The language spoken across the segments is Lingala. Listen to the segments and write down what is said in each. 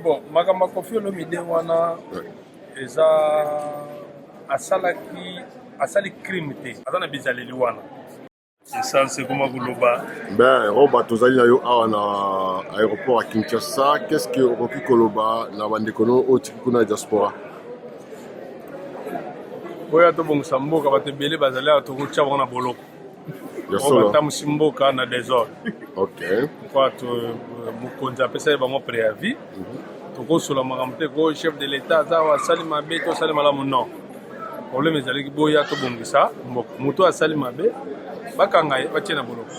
Bon, makambo Koffi Olomide wana eza asali crime te azana bizaleli wana essence comment koloba ben roba tozali na yo awa na aéroport à Kinshasa. Qu'est-ce que okoki koloba na bandekono otiki kuna diaspora oya tobongisa mboka bato ebele bazali awa tokotya bango na boloko batamwisi mboka na désordre. Ok. Kwa mokonzi apesa bango préavis tokosola makambo te ko chef de l'état aza awa asali mabe to asali malamu non problème ezalaki boya tobongisa mboka moto asali mabe bakanga ye batie na boloko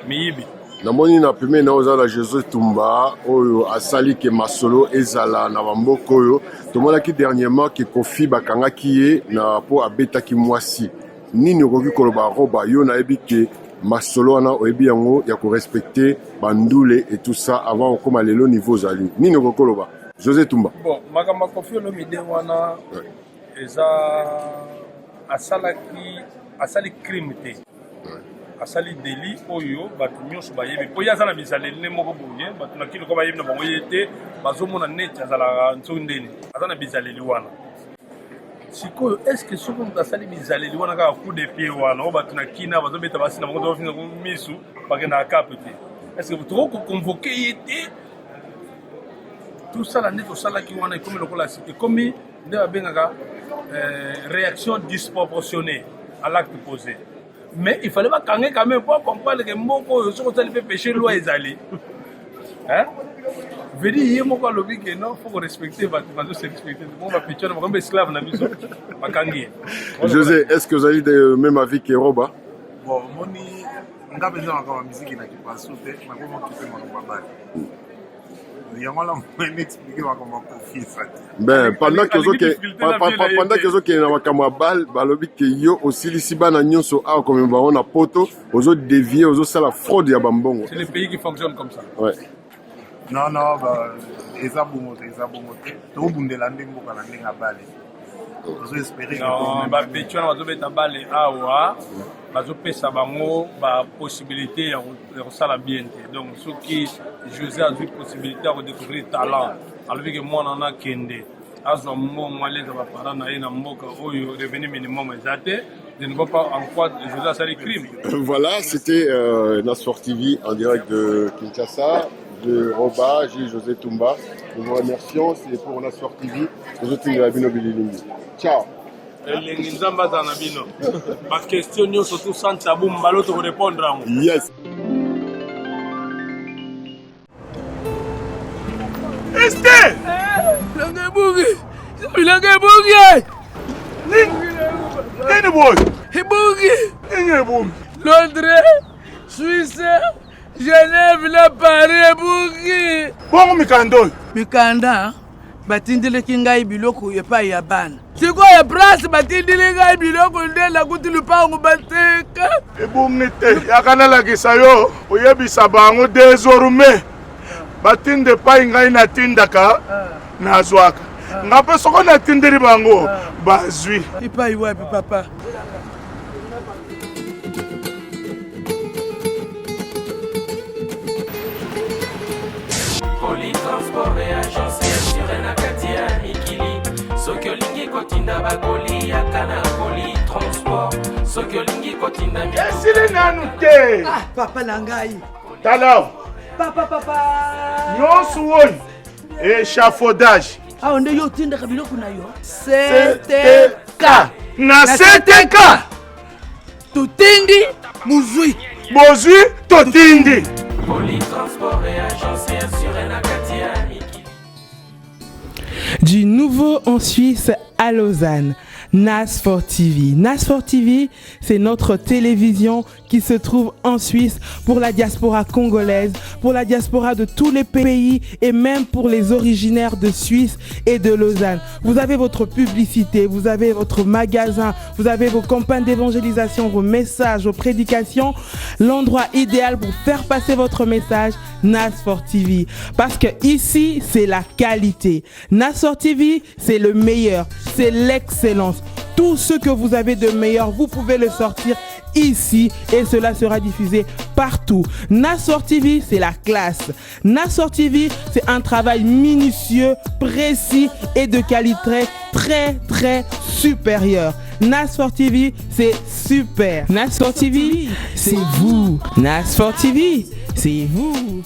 miyibi namoni na peme na oza na José Tumba oyo asali ke masolo ezala na bamboka oyo tomonaki dernièrement ke Koffi bakangaki ye na po abetaki mwasi nini okoki koloba roba yo nayebi ke masolo wana oyebi yango ya korespecte bandule et tout ça avant okoma lelo niveau ozali nini okoki koloba José Tumba? Bon makambo Koffi Olomide wana eza asali crime te asali délit oyo bato nyonso bayebi po ye aza na bizaleli ne moko boye bato na kilo ko bayebi na bango ye te bazomona neti azalaka nsoki ndeni aza na bizaleli wana sikoyo estce soki moto asali bizaleli wana kaka coup de pied wana oyo bato na kina bazobeta basi na bango tobafinga misu bakendaka kape te estce tokokonvoke ye te tosala nde tosalaki wana ekomi lokola ekomi nde babengaka réaction disproportionnée à l'acte posé. Mais il fallait pas quand même pour comprendre que moko so ko tali pe péché loi ezali. Hein? Vedi yé moko lobi que non faut respecter va se respecter. Bon va péché on va esclave na biso. Makangi. José, est-ce que vous avez le même avis que Roba? Bon, moni nga besoin encore musique na ki passo te, na ko mo ki pe mo baba. Ben, pendant que vous êtes dans la camarade, balobi que yo aussi l'ici bana nyonso a comme on a poto, aux autres dévier, aux autres ça la fraude ya bambongo. C'est le pays qui fonctionne comme ça. Ouais. Non, bah, ezabumote. To bundela ndembo kana ndenga bale. Ozo espérer que non, ba petio na bazobeta bale awa, bazopesa bango ba possibilité ya kosala bien te. Donc soki José a eu possibilité de découvrir talent, alors que moi on a kende. Azwa mbongo aleza ba parents na ye na mboka oyo revenu minimum ezate, je ne vois pas en quoi José a sali crime. Voilà, c'était Nasfor TV en direct de Kinshasa. De Roba, José Tumba. Nous vous remercions, c'est pour Nasfor TV. Nous autres, nous avons ciao. Elengi nzamba za na bino. Ba question nyonso tout sans tabou mbalo to répondre à moi. Yes. Este! Lange bugi. Nini boy? Bugi. Londres, Suisse, Genève, la Paris, bugi. Bon Mikanda. Batindeleki ngai biloko epai ya bana sikoyo place batindeli ngai biloko nde nakuti lupango bateka ebongi te yakanalakisa yo oyebisa bango désormais batinde epai ngai natindaka nazwaka nga mpe soko natindeli bango bazwi epai wapi papa Transport et agence assurée na katia ikili soki olingi kotinda bakoli ya kana koli transport soki olingi kotinda esili nanu te papa na ngai tala papa nyonso oyo échafaudage awo nde yo otindaka biloko na yo CTK na CTK totindi muzwi bozwi totindi Transport et agence assurée na katia ikili. Du nouveau en Suisse à Lausanne, Nasfor TV. Nasfor TV, c'est notre télévision qui se trouve en Suisse pour la diaspora congolaise, pour la diaspora de tous les pays et même pour les originaires de Suisse et de Lausanne. Vous avez votre publicité, vous avez votre magasin, vous avez vos campagnes d'évangélisation, vos messages, vos prédications. L'endroit idéal pour faire passer votre message, Nasfor TV. Parce que ici, c'est la qualité. Nasfor TV, c'est le meilleur, c'est l'excellence. Tout ce que vous avez de meilleur, vous pouvez le sortir ici et cela sera diffusé partout. Nassor TV, c'est la classe. Nassor TV, c'est un travail minutieux, précis et de qualité très supérieure. Nassor TV, c'est super. Nassor TV, c'est vous. Nassor TV, c'est vous.